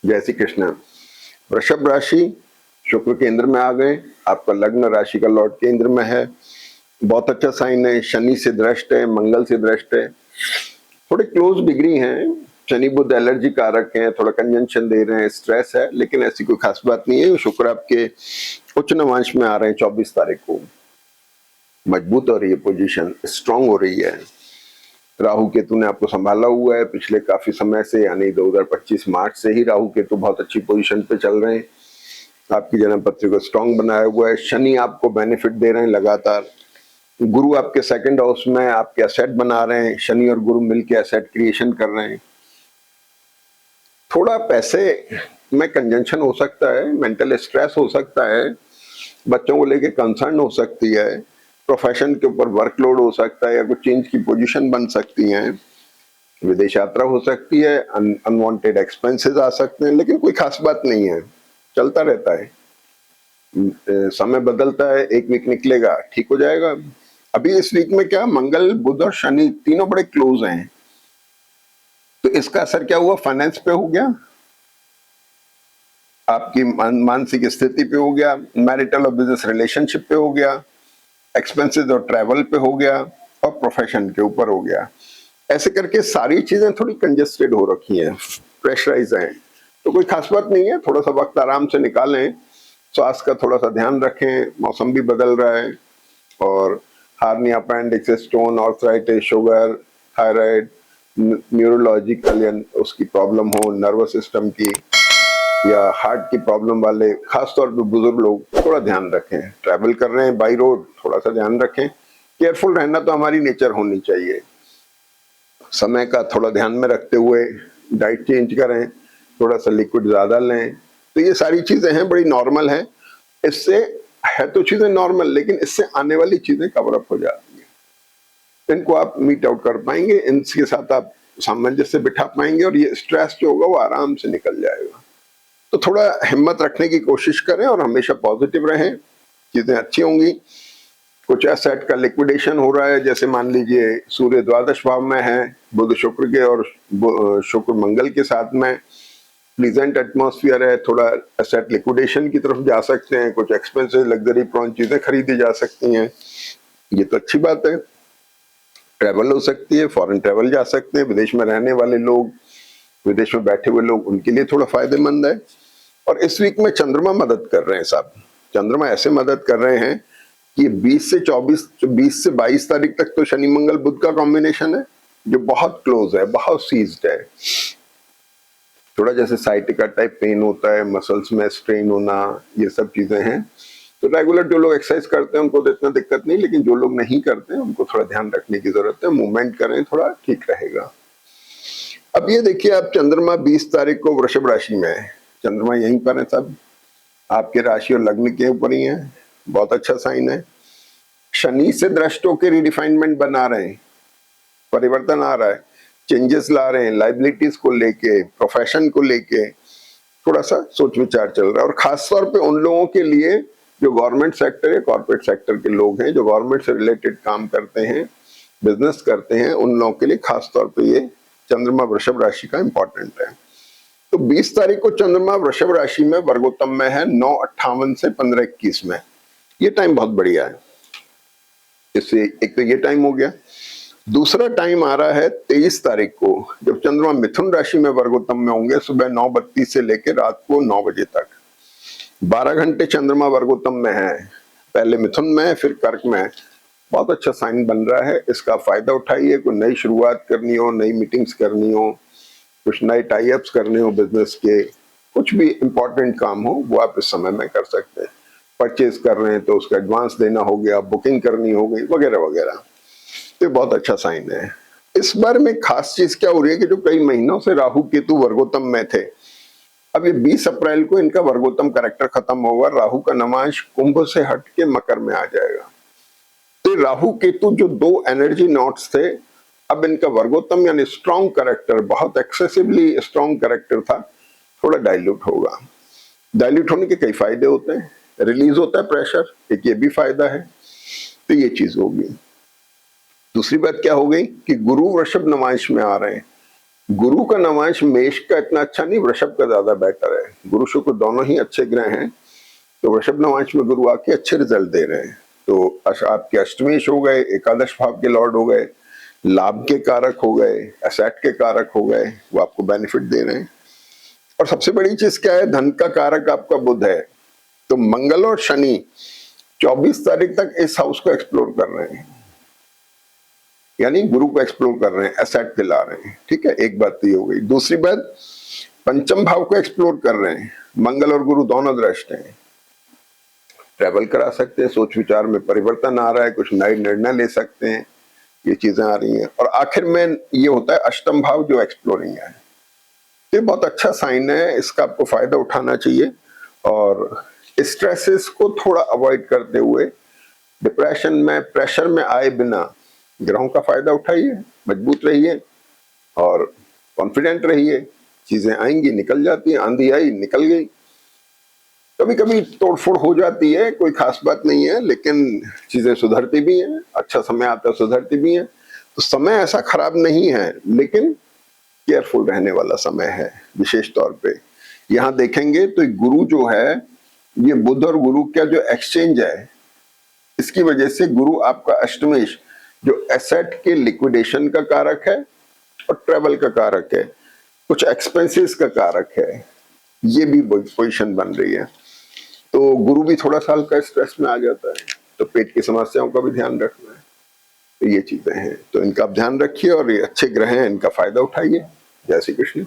जय श्री कृष्ण। वृषभ राशि, शुक्र केंद्र में आ गए, आपका लग्न राशि का लॉर्ड केंद्र में है, बहुत अच्छा साइन है। शनि से दृष्ट है, मंगल से दृष्ट है, थोड़े क्लोज डिग्री हैं। शनि बुध एलर्जी कारक हैं, थोड़ा कंजंक्शन दे रहे हैं, स्ट्रेस है, लेकिन ऐसी कोई खास बात नहीं है। शुक्र आपके उच्च नवांश में आ रहे हैं 24 तारीख को, मजबूत हो रही है, पोजीशन स्ट्रांग हो रही है। राहु केतु ने आपको संभाला हुआ है पिछले काफी समय से, यानी 2025 मार्च से ही राहु केतु बहुत अच्छी पोजीशन पे चल रहे हैं। आपकी जन्म पत्री को स्ट्रांग बनाया हुआ है। शनि आपको बेनिफिट दे रहे हैं लगातार। गुरु आपके सेकंड हाउस में आपके एसेट बना रहे हैं। शनि और गुरु मिलकर एसेट क्रिएशन कर रहे हैं। थोड़ा पैसे में कंजंक्शन हो सकता है, मेंटल स्ट्रेस हो सकता है, बच्चों को लेके कंसर्न हो सकती है, प्रोफेशन के ऊपर वर्कलोड हो सकता है, या कुछ चेंज की पोजीशन बन सकती है, विदेश यात्रा हो सकती है, अनवांटेड एक्सपेंसेस आ सकते हैं, लेकिन कोई खास बात नहीं है, चलता रहता है। समय बदलता है, एक वीक निकलेगा, ठीक हो जाएगा। अभी इस वीक में क्या, मंगल बुध और शनि तीनों बड़े क्लोज हैं, तो इसका असर क्या हुआ, फाइनेंस पे हो गया, आपकी मानसिक स्थिति पे हो गया, मैरिटल और बिजनेस रिलेशनशिप पे हो गया, एक्सपेंसेस और ट्रैवल पे हो गया, और प्रोफेशन के ऊपर हो गया। ऐसे करके सारी चीजें थोड़ी कंजेस्टेड हो रखी हैं, प्रेशराइज हैं, तो कोई खास बात नहीं है। थोड़ा सा वक्त आराम से निकालें, स्वास्थ्य का थोड़ा सा ध्यान रखें, मौसम भी बदल रहा है, और hernia, appendix, stone, arthritis, sugar, thyroid, neurological या उसकी प्रॉब्लम हो, नर्वस सिस्टम की या हार्ट की प्रॉब्लम वाले, खासतौर पे बुजुर्ग लोग, थोड़ा ध्यान रखें। ट्रैवल कर रहे हैं बाई रोड, थोड़ा सा ध्यान रखें। केयरफुल रहना तो हमारी नेचर होनी चाहिए। समय का थोड़ा ध्यान में रखते हुए डाइट चेंज करें, थोड़ा सा लिक्विड ज्यादा लें, तो ये सारी चीजें हैं, बड़ी नॉर्मल है। इससे है तो चीजें नॉर्मल, लेकिन इससे आने वाली चीजें कवर अप हो जाती हैं। इनको आप मीट आउट कर पाएंगे, इनके साथ आप सामंजस्य बिठा पाएंगे, और ये स्ट्रेस जो होगा वो आराम से निकल जाएगा। तो थोड़ा हिम्मत रखने की कोशिश करें और हमेशा पॉजिटिव रहें, चीजें अच्छी होंगी। कुछ एसेट का लिक्विडेशन हो रहा है, जैसे मान लीजिए सूर्य द्वादश भाव में है, बुध शुक्र के और शुक्र मंगल के साथ में प्लीजेंट एटमॉस्फेयर है, थोड़ा एसेट लिक्विडेशन की तरफ जा सकते हैं, कुछ एक्सपेंसिव लग्जरी प्रॉन चीजें खरीदी जा सकती हैं, ये तो अच्छी बात है। ट्रैवल हो सकती है, फॉरेन ट्रैवल जा सकते हैं, विदेश में रहने वाले लोग, विदेश में बैठे हुए लोग, उनके लिए थोड़ा फायदेमंद है। और इस वीक में चंद्रमा मदद कर रहे हैं साहब, चंद्रमा ऐसे मदद कर रहे हैं कि 20 से 22 तारीख तक तो शनि मंगल बुध का कॉम्बिनेशन है, जो बहुत क्लोज है, बहुत सीज्ड है। थोड़ा जैसे साइटिका टाइप पेन होता है, मसल्स में स्ट्रेन होना, ये सब चीजें हैं। तो रेगुलर जो लोग एक्सरसाइज करते हैं उनको तो इतना दिक्कत नहीं, लेकिन जो लोग नहीं करते हैं उनको थोड़ा ध्यान रखने की जरूरत है। मूवमेंट करें, थोड़ा ठीक रहेगा। अब ये देखिए, आप चंद्रमा 20 तारीख को वृषभ राशि में है, चंद्रमा यहीं पर है सब, आपके राशि और लग्न के ऊपर ही है, बहुत अच्छा साइन है। शनि से दृष्ट होकर रिडिफाइनमेंट बना रहे हैं, परिवर्तन आ रहा है, चेंजेस ला रहे हैं, लाइबिलिटीज को लेके, प्रोफेशन को लेके थोड़ा सा सोच विचार चल रहा है। और खासतौर पे उन लोगों के लिए जो गवर्नमेंट सेक्टर या कॉर्पोरेट सेक्टर के लोग हैं, जो गवर्नमेंट से रिलेटेड काम करते हैं, बिजनेस करते हैं, उन लोगों के लिए खासतौर पे ये चंद्रमा वृषभ राशि का इंपॉर्टेंट है। तो 20 तारीख को चंद्रमा वृषभ राशि में वर्गोत्तम में है, 9:58 से 15:21 में, ये टाइम बहुत बढ़िया है। इससे एक तो ये टाइम हो गया, दूसरा टाइम आ रहा है 23 तारीख को, जब चंद्रमा मिथुन राशि में वर्गोत्तम में होंगे, सुबह 9:32 से लेकर रात को 9 बजे तक। 12 घंटे चंद्रमा वर्गोत्तम में है, पहले मिथुन में फिर कर्क में, बहुत अच्छा साइन बन रहा है। इसका फायदा उठाइए, कोई नई शुरुआत करनी हो, नई मीटिंग्स करनी हो, कुछ नए टाई अप्स करने हो बिजनेस के, कुछ भी इंपॉर्टेंट काम हो, वो आप इस समय में कर सकते हैं। परचेज कर रहे हैं तो उसका एडवांस देना हो गया, बुकिंग करनी हो गई, वगैरह वगैरह, तो बहुत अच्छा साइन है। इस बार में खास चीज क्या हो रही है कि जो कई महीनों से राहु केतु वर्गोत्तम में थे, अब ये 20 अप्रैल को इनका वर्गोत्तम कैरेक्टर खत्म होगा, राहु का नवांश कुंभ से हट के मकर में आ जाएगा। तो राहु केतु जो दो एनर्जी नॉट्स थे, अब इनका वर्गोत्तम यानी स्ट्रॉन्ग कैरेक्टर, बहुत एक्सेसिवली स्ट्रॉन्ग कैरेक्टर था, थोड़ा डाइल्यूट होगा। डाइल्यूट होने के कई फायदे होते हैं, रिलीज होता है प्रेशर, एक ये भी फायदा है, तो ये चीज होगी। दूसरी बात क्या हो गई कि गुरु वृषभ नवांश में आ रहे हैं, गुरु का नवांश मेष का इतना अच्छा नहीं, वृषभ का ज्यादा बेटर है। गुरु शुक्र दोनों ही अच्छे ग्रह हैं, तो वृषभ नवांश में गुरु आके अच्छे रिजल्ट दे रहे हैं। तो आपके अष्टमेश हो गए, एकादश भाव के लॉर्ड हो गए, लाभ के कारक हो गए, एसेट के कारक हो गए, वो आपको बेनिफिट दे रहे हैं। और सबसे बड़ी चीज क्या है, धन का कारक आपका बुध है, तो मंगल और शनि 24 तारीख तक इस हाउस को एक्सप्लोर कर रहे हैं, यानी गुरु को एक्सप्लोर कर रहे हैं, एसेट दिला रहे हैं। ठीक है, एक बात तो ये हो गई। दूसरी बात, पंचम भाव को एक्सप्लोर कर रहे हैं, मंगल और गुरु दोनों दृष्ट हैं, ट्रैवल करा सकते हैं, सोच विचार में परिवर्तन आ रहा है, कुछ नए निर्णय ले सकते हैं, ये चीजें आ रही हैं। और आखिर में ये होता है अष्टम भाव जो एक्सप्लोरिंग है, ये बहुत अच्छा साइन है, इसका आपको फायदा उठाना चाहिए और स्ट्रेसेस को थोड़ा अवॉइड करते हुए डिप्रेशन में, प्रेशर में आए बिना ग्रहों का फायदा उठाइए, मजबूत रहिए और कॉन्फिडेंट रहिए। चीजें आएंगी, निकल जाती हैं, आंधी आई निकल गई, कभी कभी तोड़फोड़ हो जाती है, कोई खास बात नहीं है, लेकिन चीजें सुधरती भी हैं, अच्छा समय आता है सुधरती भी हैं। तो समय ऐसा खराब नहीं है, लेकिन केयरफुल रहने वाला समय है। विशेष तौर पे यहाँ देखेंगे तो गुरु जो है, ये बुध और गुरु का जो एक्सचेंज है, इसकी वजह से गुरु आपका अष्टमेश जो एसेट के लिक्विडेशन का कारक है और ट्रेवल का कारक है, कुछ एक्सपेंसेस का कारक है, ये भी पोजीशन बन रही है। तो गुरु भी थोड़ा सा हल्का स्ट्रेस में आ जाता है, तो पेट की समस्याओं का भी ध्यान रखना है। तो ये चीजें हैं, तो इनका आप ध्यान रखिए और ये अच्छे ग्रह हैं, इनका फायदा उठाइए। जय श्री कृष्ण।